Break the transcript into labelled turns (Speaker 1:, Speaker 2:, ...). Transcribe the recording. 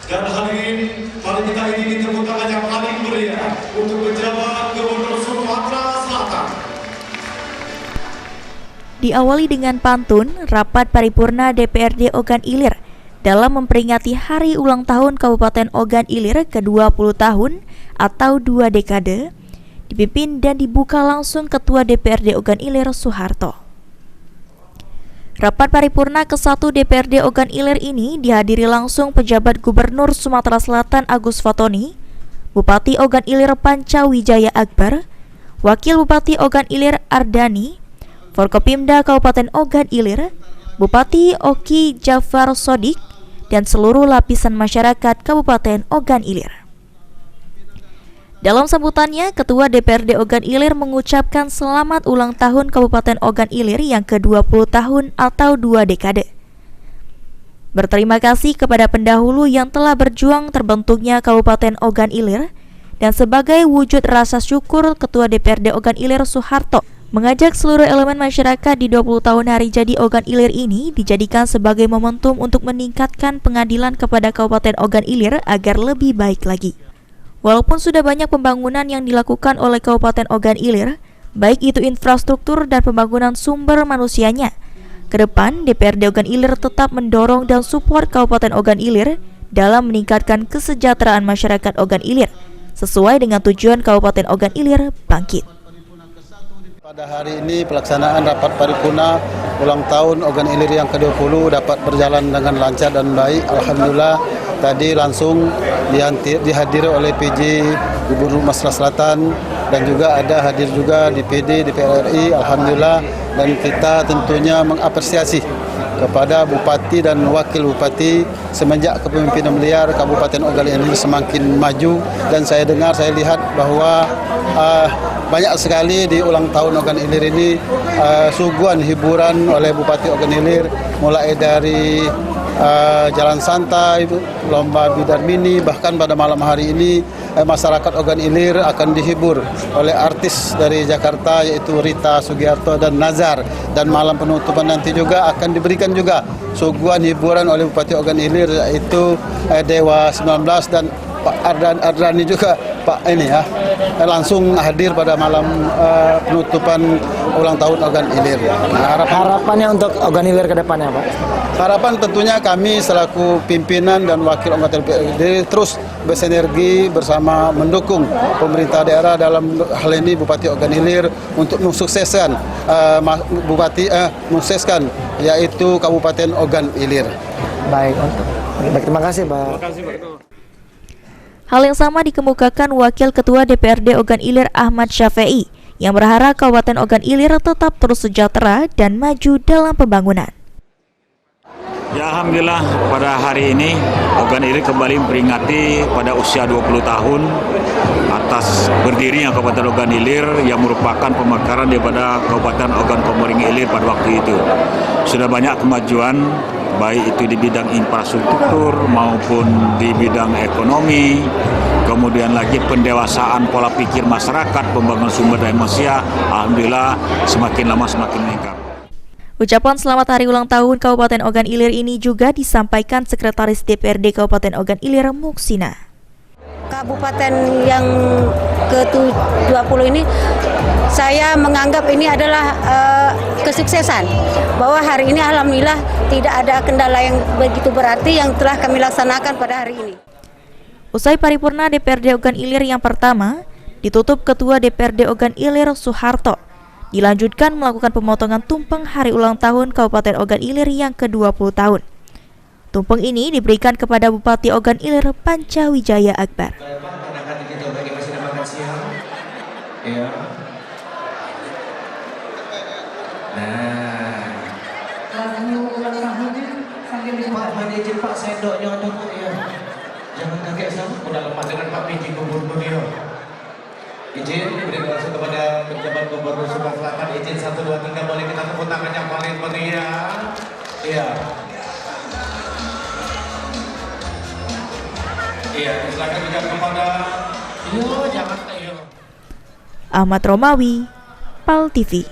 Speaker 1: Dan hadirin, mari kita iringi tepuk tangan yang paling meriah untuk pejabat Gubernur Sumatera Selatan.
Speaker 2: Diawali dengan pantun, rapat paripurna DPRD Ogan Ilir dalam memperingati hari ulang tahun Kabupaten Ogan Ilir ke-20 tahun atau 2 dekade, dipimpin dan dibuka langsung Ketua DPRD Ogan Ilir Soeharto. Rapat paripurna ke-1 DPRD Ogan Ilir ini dihadiri langsung pejabat Gubernur Sumatera Selatan Agus Fatoni, Bupati Ogan Ilir Panca Wijaya Akbar, Wakil Bupati Ogan Ilir Ardani, Forkopimda Kabupaten Ogan Ilir, Bupati Oki Jafar Sodik, dan seluruh lapisan masyarakat Kabupaten Ogan Ilir. Dalam sambutannya, Ketua DPRD Ogan Ilir mengucapkan selamat ulang tahun Kabupaten Ogan Ilir yang ke-20 tahun atau 2 dekade. Berterima kasih kepada pendahulu yang telah berjuang terbentuknya Kabupaten Ogan Ilir, dan sebagai wujud rasa syukur, Ketua DPRD Ogan Ilir Soeharto mengajak seluruh elemen masyarakat di 20 tahun hari jadi Ogan Ilir ini dijadikan sebagai momentum untuk meningkatkan pengadilan kepada Kabupaten Ogan Ilir agar lebih baik lagi. Walaupun sudah banyak pembangunan yang dilakukan oleh Kabupaten Ogan Ilir, baik itu infrastruktur dan pembangunan sumber manusianya, ke depan DPRD Ogan Ilir tetap mendorong dan support Kabupaten Ogan Ilir dalam meningkatkan kesejahteraan masyarakat Ogan Ilir, sesuai dengan tujuan Kabupaten Ogan Ilir bangkit.
Speaker 3: Pada hari ini pelaksanaan rapat paripurna ulang tahun Ogan Ilir yang ke-20 dapat berjalan dengan lancar dan baik. Alhamdulillah, tadi langsung dihadiri oleh PJ Gubernur Sumatera Selatan dan juga ada hadir juga di PD DPR RI. Alhamdulillah, dan kita tentunya mengapresiasi kepada Bupati dan Wakil Bupati semenjak kepemimpinan beliau Kabupaten Ogan Ilir semakin maju, dan saya lihat bahwa banyak sekali di ulang tahun Ogan Ilir ini suguhan hiburan oleh Bupati Ogan Ilir, mulai dari jalan santai, lomba bidar mini, bahkan pada malam hari ini masyarakat Ogan Ilir akan dihibur oleh artis dari Jakarta yaitu Rita Sugiarto dan Nazar, dan malam penutupan nanti juga akan diberikan juga suguhan hiburan oleh Bupati Ogan Ilir yaitu Dewa 19 dan Pak Ardrani juga langsung hadir pada malam penutupan ulang tahun Ogan Ilir. Nah,
Speaker 4: harapannya untuk Ogan Ilir ke depannya, Pak?
Speaker 3: Harapan tentunya kami selaku pimpinan dan wakil anggota DPRD terus bersinergi bersama mendukung pemerintah daerah dalam hal ini Bupati Ogan Ilir untuk mensukseskan mensukseskan yaitu Kabupaten Ogan Ilir.
Speaker 4: Baik, terima kasih, Pak.
Speaker 1: Terima kasih, Pak Ketua.
Speaker 2: Hal yang sama dikemukakan Wakil Ketua DPRD Ogan Ilir Ahmad Syafi'i yang berharap Kabupaten Ogan Ilir tetap terus sejahtera dan maju dalam pembangunan.
Speaker 5: Ya, alhamdulillah pada hari ini Ogan Ilir kembali memperingati pada usia 20 tahun atas berdirinya Kabupaten Ogan Ilir yang merupakan pemekaran daripada Kabupaten Ogan Komering Ilir pada waktu itu. Sudah banyak kemajuan baik itu di bidang infrastruktur maupun di bidang ekonomi, kemudian lagi pendewasaan pola pikir masyarakat, pembangunan sumber daya manusia, alhamdulillah semakin lama semakin meningkat.
Speaker 2: Ucapan selamat hari ulang tahun Kabupaten Ogan Ilir ini juga disampaikan Sekretaris DPRD Kabupaten Ogan Ilir Muksina.
Speaker 6: Kabupaten yang ke-20 ini saya menganggap ini adalah kesuksesan, bahwa hari ini alhamdulillah tidak ada kendala yang begitu berarti yang telah kami laksanakan pada hari ini.
Speaker 2: Usai paripurna DPRD Ogan Ilir yang pertama, ditutup Ketua DPRD Ogan Ilir Soeharto. Dilanjutkan melakukan pemotongan tumpeng hari ulang tahun Kabupaten Ogan Ilir yang ke-20 tahun. Tumpeng ini diberikan kepada Bupati Ogan Ilir Panca Wijaya Akbar.
Speaker 7: Pak sendoknya ada Pak ya. Jangan kaget sama udah lepas dengan Pak PJ Gubernur ya. Izin diberikan langsung kepada pejabat Gubernur Sumatera Selatan. Izin 1 2 3 boleh kita tepuk tangan yang paling meriah. Iya. Iya, silakan juga kepada jangan
Speaker 2: Ahmad Romawi, PAL TV.